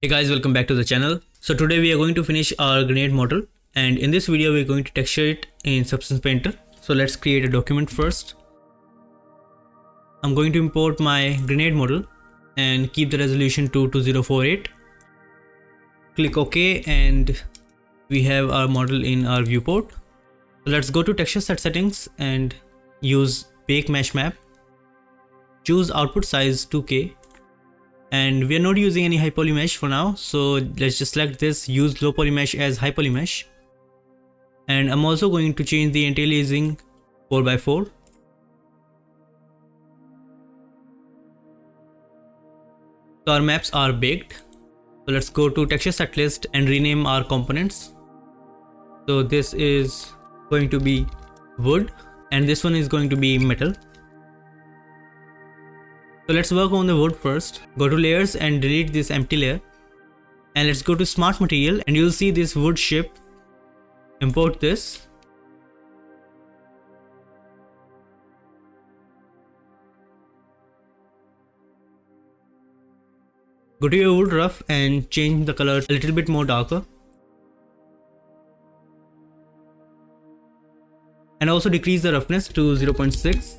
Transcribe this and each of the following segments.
Hey guys, welcome back to the channel. So today we are going to finish our grenade model, and in this video we're going to texture it in Substance Painter. So let's create a document first. I'm going to import my grenade model and keep the resolution to 2048. Click OK and we have our model in our viewport. So let's go to texture set settings and use bake mesh map. Choose output size 2K. And we are not using any high poly mesh for now, so let's just select this, use low poly mesh as high poly mesh. And I'm also going to change the anti-aliasing 4x4. So our maps are baked. So let's go to texture set list and rename our components. So this is going to be wood and this one is going to be metal. So let's work on the wood first. Go to layers and delete this empty layer. And let's go to smart material and you'll see this wood ship. Import this. Go to your wood rough and change the color a little bit more darker. And also decrease the roughness to 0.6.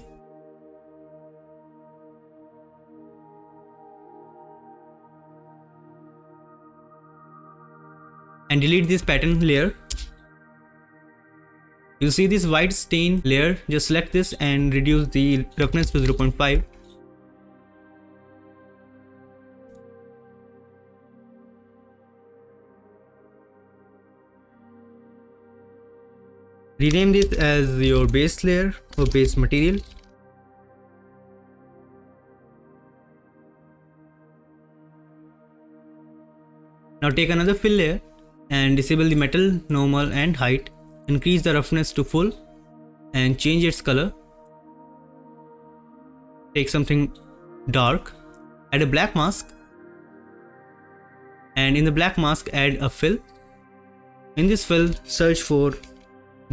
And delete this pattern layer. You'll see this white stain layer. Just select this and reduce the roughness to 0.5. Rename this as your base layer or base material. Now take another fill layer and disable the metal, normal and height. Increase the roughness to full and change its color. Take something dark, add a black mask, and in the black mask add a fill. In this fill search for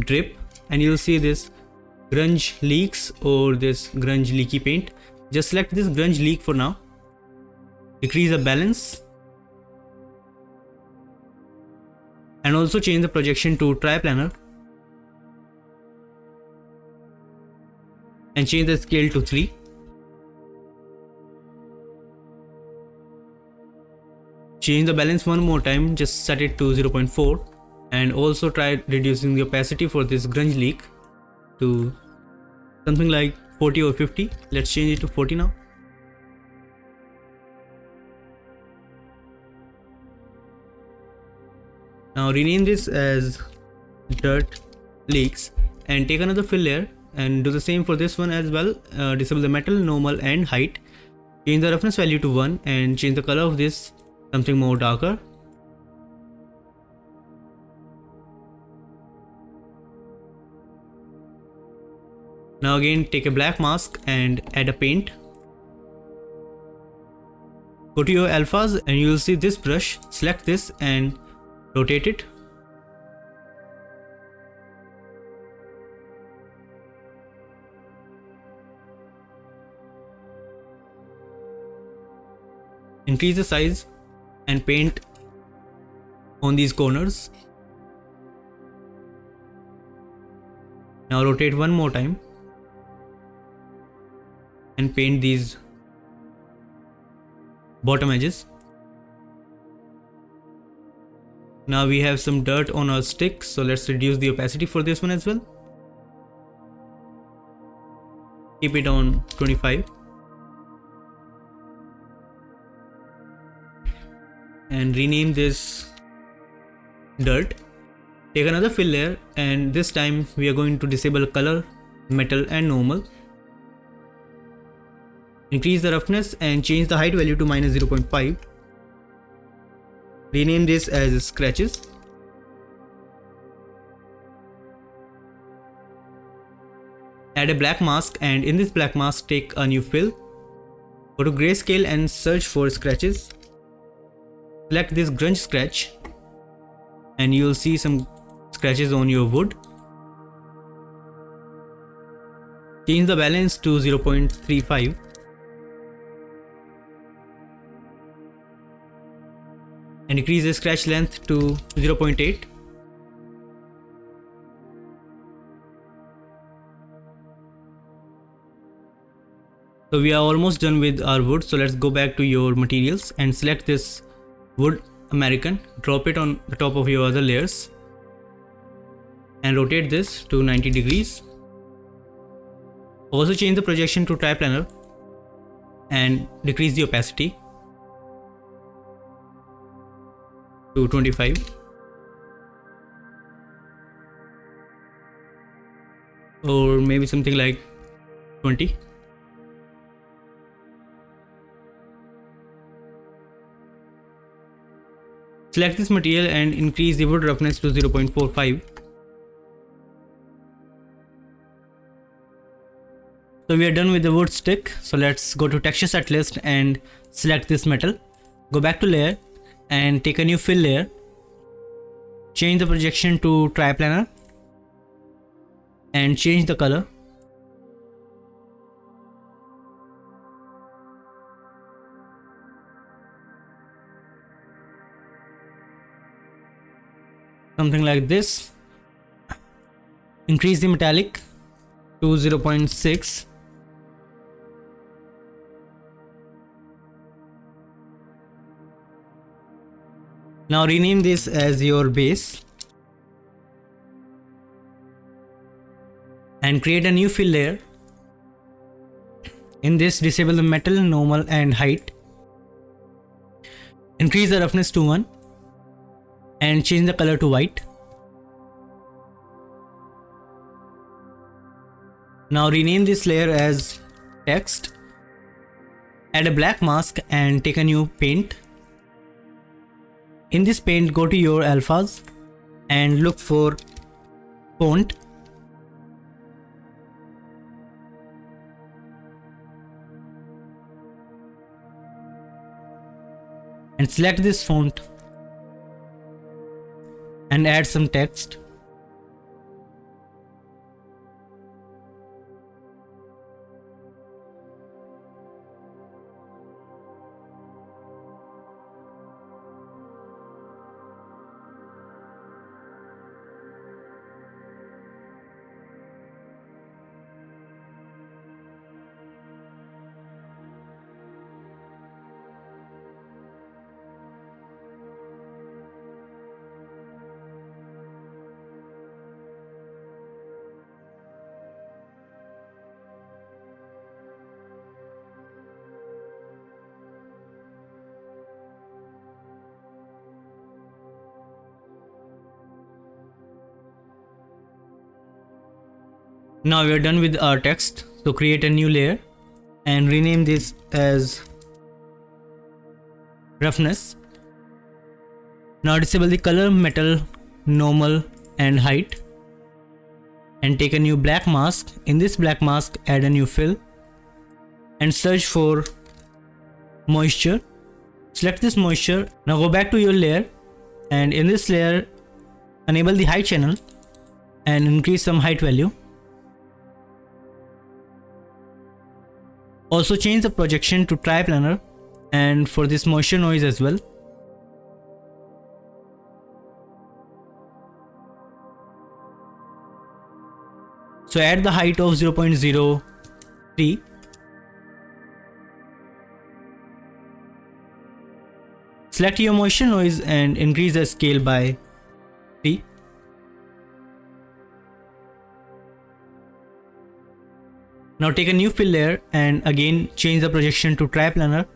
drip and you'll see this grunge leaks or this grunge leaky paint. Just select this grunge leak for now. Decrease the balance. And also change the projection to triplanar and change the scale to 3. Change the balance one more time, just set it to 0.4 and also try reducing the opacity for this grunge leak to something like 40 or 50. Let's change it to 40 now. Now rename this as dirt leaks and take another fill layer and do the same for this one as well. Disable the metal, normal and height. Change the roughness value to 1 and change the color of this something more darker. Now again take a black mask and add a paint. Go to your alphas and you will see this brush. Select this and rotate it. Increase the size and paint on these corners. Now rotate one more time and paint these bottom edges. Now we have some dirt on our stick, so let's reduce the opacity for this one as well. Keep it on 25. And rename this dirt. Take another fill layer and this time we are going to disable color, metal and normal. Increase the roughness and change the height value to -0.5. Rename this as scratches. Add a black mask and in this black mask take a new fill. Go to grayscale and search for scratches. Select this grunge scratch and you'll see some scratches on your wood. Change the balance to 0.35. and decrease the scratch length to 0.8. So we are almost done with our wood. So let's go back to your materials and select this wood American, drop it on the top of your other layers and rotate this to 90 degrees. Also change the projection to triplanar and decrease the opacity to 25. Or maybe something like 20. Select this material and increase the wood roughness to 0.45. So we are done with the wood stick. So let's go to texture set list and select this metal. Go back to layer and take a new fill layer. Change the projection to triplanar and change the color. Something like this. Increase the metallic to 0.6. Now rename this as your base and create a new fill layer. In this, disable the metal, normal and height. Increase the roughness to 1 and change the color to white. Now rename this layer as text. Add a black mask and take a new paint. In this paint, go to your alphas and look for font. And select this font and add some text. Now we are done with our text. So create a new layer and rename this as roughness. Now disable the color, metal, normal and height and take a new black mask. In this black mask, add a new fill and search for moisture. Select this moisture. Now go back to your layer and in this layer, enable the height channel and increase some height value. Also change the projection to triplanar and for this moisture noise as well. So add the height of 0.03. Select your moisture noise and increase the scale by 3. Now take a new fill layer and again change the projection to triplanar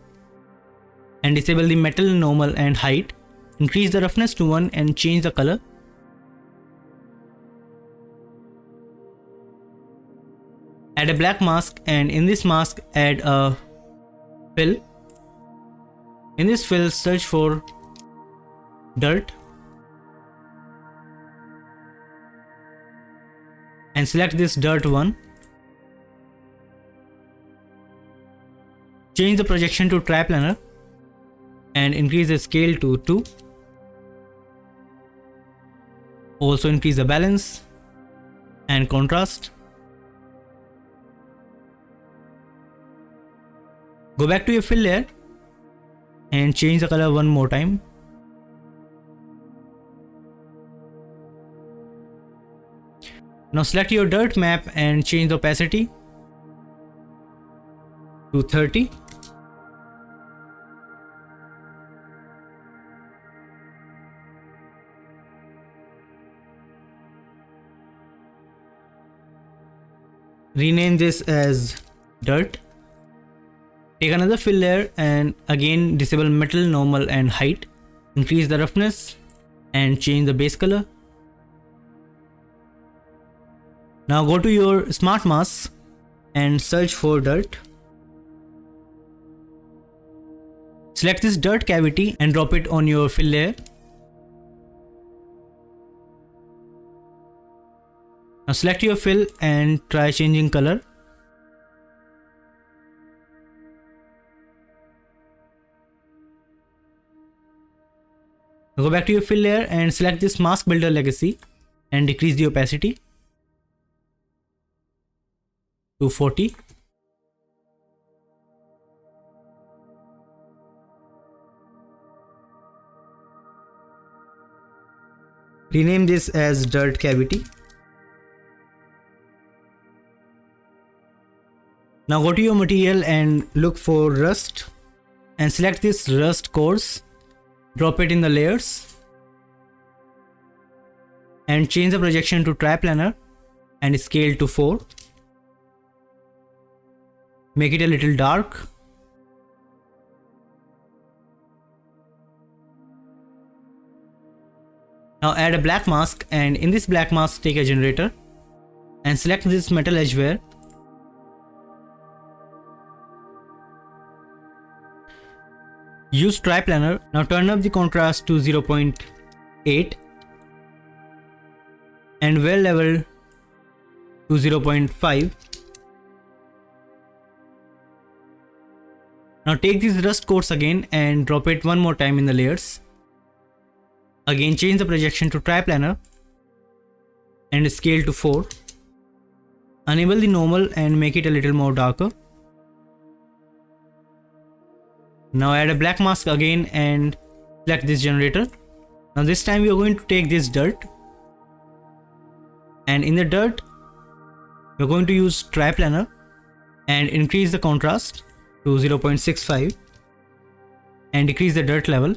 and disable the metal, normal and height. Increase the roughness to 1 and change the color. Add a black mask and in this mask add a fill. In this fill, search for dirt and select this dirt one. Change the projection to triplanar and increase the scale to 2. Also increase the balance and contrast. Go back to your fill layer and change the color one more time Now select your dirt map and change the opacity to 30. Rename this as dirt. Take another fill layer and again disable metal, normal and height. Increase the roughness and change the base color. Now go to your smart mask and search for dirt. Select this dirt cavity and drop it on your fill layer. Now select your fill and try changing color. Now go back to your fill layer and select this mask builder legacy and decrease the opacity to 40. Rename this as dirt cavity. Now go to your material and look for rust and select this rust coarse. Drop it in the layers and change the projection to triplanar and scale to 4. Make it a little dark. Now add a black mask and in this black mask take a generator and select this metal edgeware. Use triplanar. Now turn up the contrast to 0.8 and wear level to 0.5. Now take this rust coarse again and drop it one more time in the layers. Again change the projection to triplanar and scale to 4. Enable the normal and make it a little more darker. Now add a black mask again and select this generator. Now this time we are going to take this dirt and in the dirt we are going to use triplanar and increase the contrast to 0.65 and decrease the dirt level.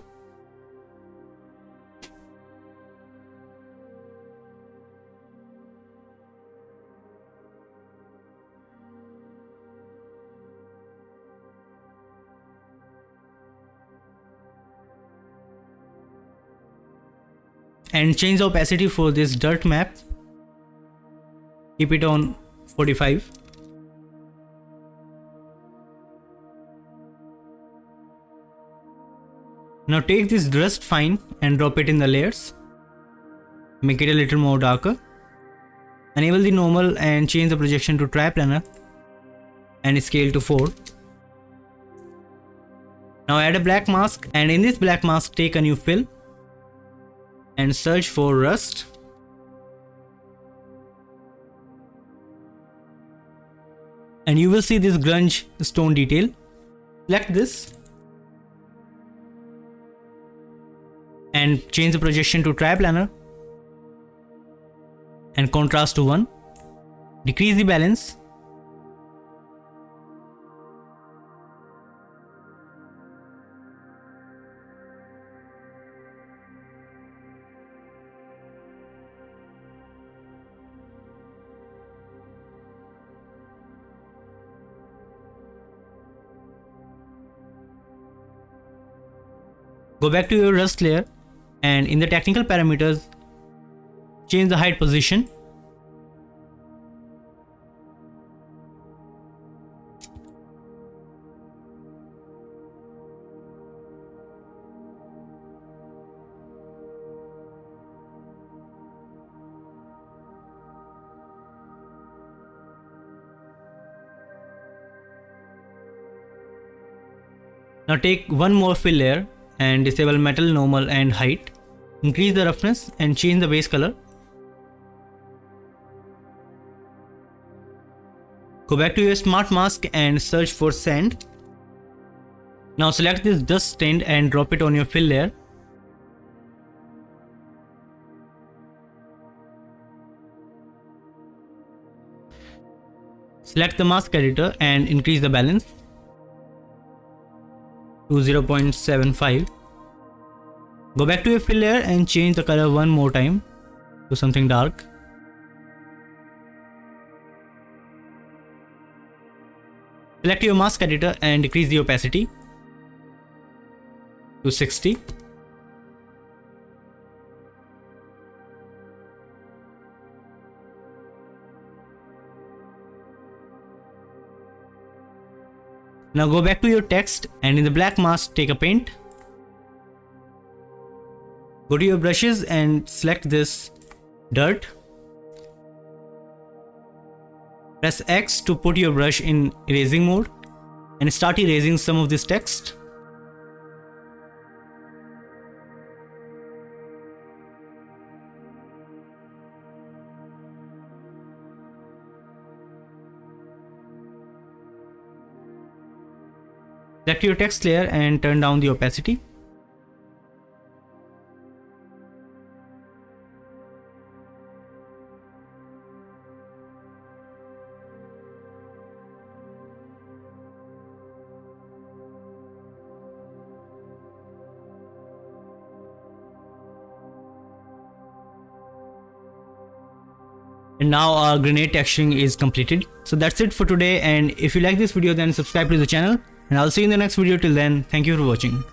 And change the opacity for this dirt map. Keep it on 45. Now take this rust fine and drop it in the layers. Make it a little more darker. Enable the normal and change the projection to triplanar and scale to 4. Now add a black mask and in this black mask take a new fill and search for rust. And you will see this grunge stone detail. Select this and change the projection to triplanar and contrast to 1. Decrease the balance. Go back to your rust layer and in the technical parameters change the height position. Now take one more fill layer and disable metal, normal and height. Increase the roughness and change the base color. Go back to your smart mask and search for sand. Now select this dust stain and drop it on your fill layer. Select the mask editor and increase the balance to 0.75. Go back to your fill layer and change the color one more time to something dark. Select your mask editor and decrease the opacity to 60. Now go back to your text and in the black mask take a paint. Go to your brushes and select this dirt. Press X to put your brush in erasing mode and start erasing some of this text. Select your text layer and turn down the opacity. And now our grenade texturing is completed. So that's it for today, and if you like this video then subscribe to the channel, and I'll see you in the next video. Till then, thank you for watching.